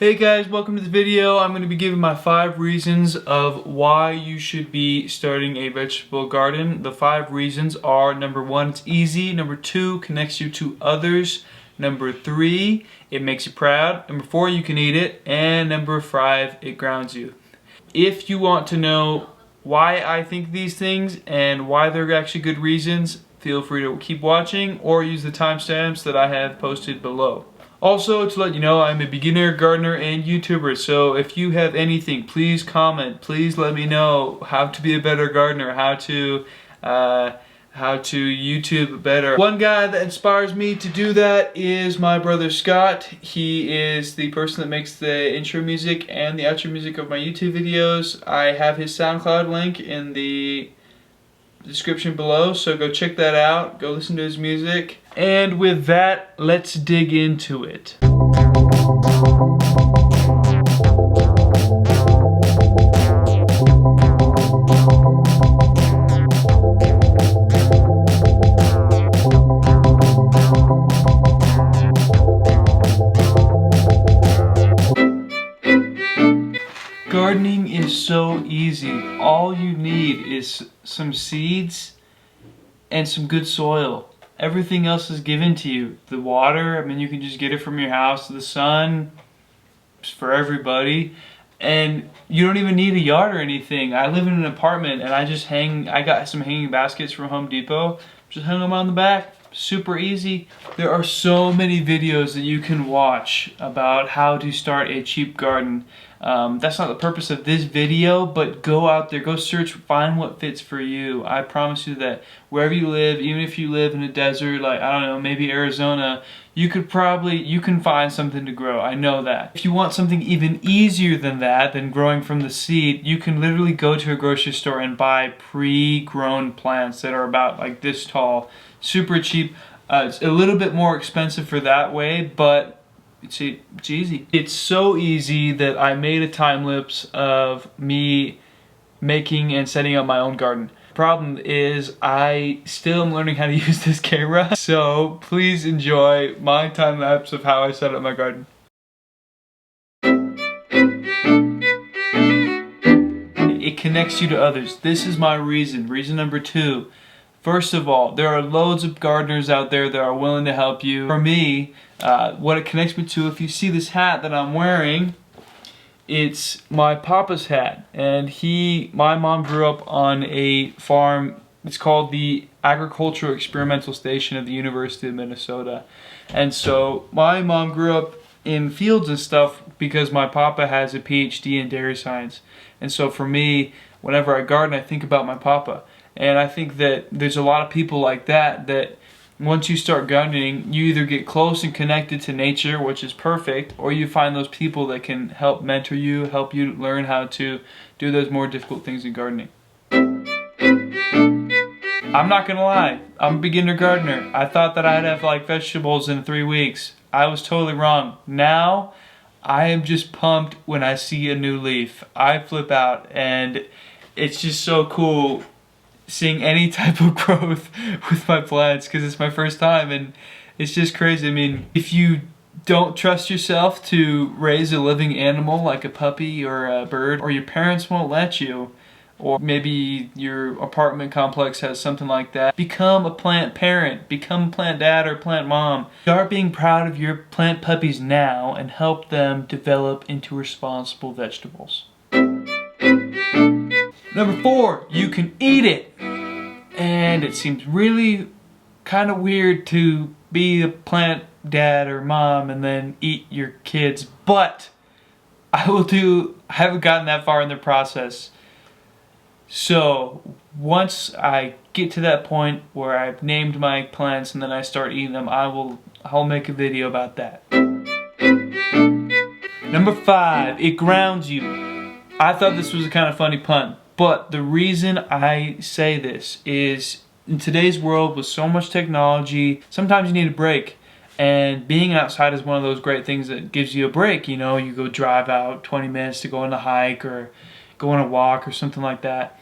Hey guys, welcome to the video. I'm going to be giving my 5 reasons of why you should be starting a vegetable garden. The 5 reasons are: number 1, it's easy; number 2, connects you to others; number 3, it makes you proud; number 4, you can eat it; and number 5, it grounds you. If you want to know why I think these things and why they're actually good reasons, feel free to keep watching or use the timestamps that I have posted below. Also, to let you know, I'm a beginner gardener and YouTuber, so if you have anything, please comment. Please let me know how to be a better gardener, how to YouTube better. One guy that inspires me to do that is my brother Scott. He is the person that makes the intro music and the outro music of my YouTube videos. I have his SoundCloud link in the description below, so go check that out, go listen to his music. And with that, let's dig into it. Gardening is so easy. All you need is some seeds and some good soil. Everything else is given to you. The water, I mean, you can just get it from your house. The sun, it's for everybody. And you don't even need a yard or anything. I live in an apartment and I got some hanging baskets from Home Depot. Just hung them on the back. Super easy. There are so many videos that you can watch about how to start a cheap garden. That's not the purpose of this video, but go out there, go search, find what fits for you. I promise you that wherever you live, even if you live in a desert, like, I don't know, maybe Arizona, you can find something to grow. I know that. If you want something even easier than that, than growing from the seed, you can literally go to a grocery store and buy pre-grown plants that are about like this tall. Super cheap. It's a little bit more expensive for that way, but it's easy. It's so easy that I made a time lapse of me making and setting up my own garden. Problem is, I still am learning how to use this camera, so please enjoy my time lapse of how I set up my garden. It connects you to others. This is my reason. Reason number 2. First of all, there are loads of gardeners out there that are willing to help you. For me, what it connects me to, if you see this hat that I'm wearing, it's my papa's hat. And my mom grew up on a farm. It's called the Agricultural Experimental Station of the University of Minnesota. And so my mom grew up in fields and stuff because my papa has a PhD in dairy science. And so for me, whenever I garden, I think about my papa. And I think that there's a lot of people like that once you start gardening, you either get close and connected to nature, which is perfect, or you find those people that can help mentor you, help you learn how to do those more difficult things in gardening. I'm not gonna lie, I'm a beginner gardener. I thought that I'd have like vegetables in 3 weeks. I was totally wrong. Now, I am just pumped when I see a new leaf. I flip out, and it's just so cool seeing any type of growth with my plants, because it's my first time and it's just crazy. I mean, if you don't trust yourself to raise a living animal like a puppy or a bird, or your parents won't let you, or maybe your apartment complex has something like that, become a plant parent, become a plant dad or plant mom. Start being proud of your plant puppies now and help them develop into responsible vegetables. Number 4, you can eat it. And it seems really kind of weird to be a plant dad or mom and then eat your kids, but I haven't gotten that far in the process. So once I get to that point where I've named my plants and then I start eating them, I'll make a video about that. Number 5, it grounds you. I thought this was a kind of funny pun. But the reason I say this is, in today's world with so much technology, sometimes you need a break. And being outside is one of those great things that gives you a break. You know, you go drive out 20 minutes to go on a hike or go on a walk or something like that.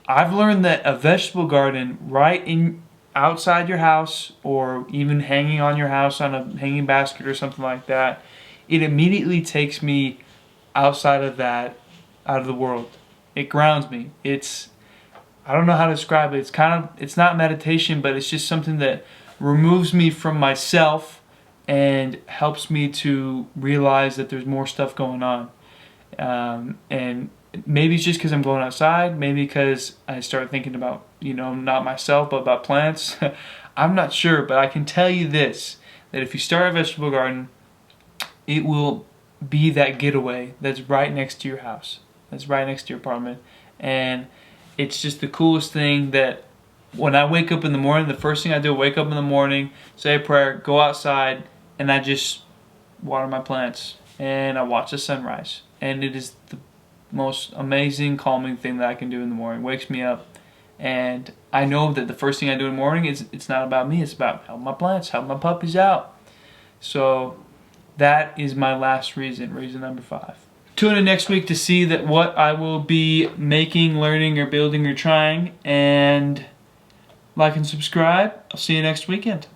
I've learned that a vegetable garden outside your house, or even hanging on your house on a hanging basket or something like that, it immediately takes me outside of that, out of the world. It grounds me. I don't know how to describe it. It's not meditation, but it's just something that removes me from myself and helps me to realize that there's more stuff going on. And maybe it's just because I'm going outside, maybe because I start thinking about, not myself, but about plants. I'm not sure, but I can tell you this, that if you start a vegetable garden, it will be that getaway that's right next to your house, that's right next to your apartment. And it's just the coolest thing that when I wake up in the morning, the first thing I do, wake up in the morning, say a prayer, go outside, and I just water my plants and I watch the sunrise. And it is the most amazing, calming thing that I can do in the morning. It wakes me up, and I know that the first thing I do in the morning it's not about me, it's about helping my plants, helping my puppies out. So that is my last reason number 5. Tune in next week to see that what I will be making, learning, or building, or trying. And like and subscribe. I'll see you next weekend.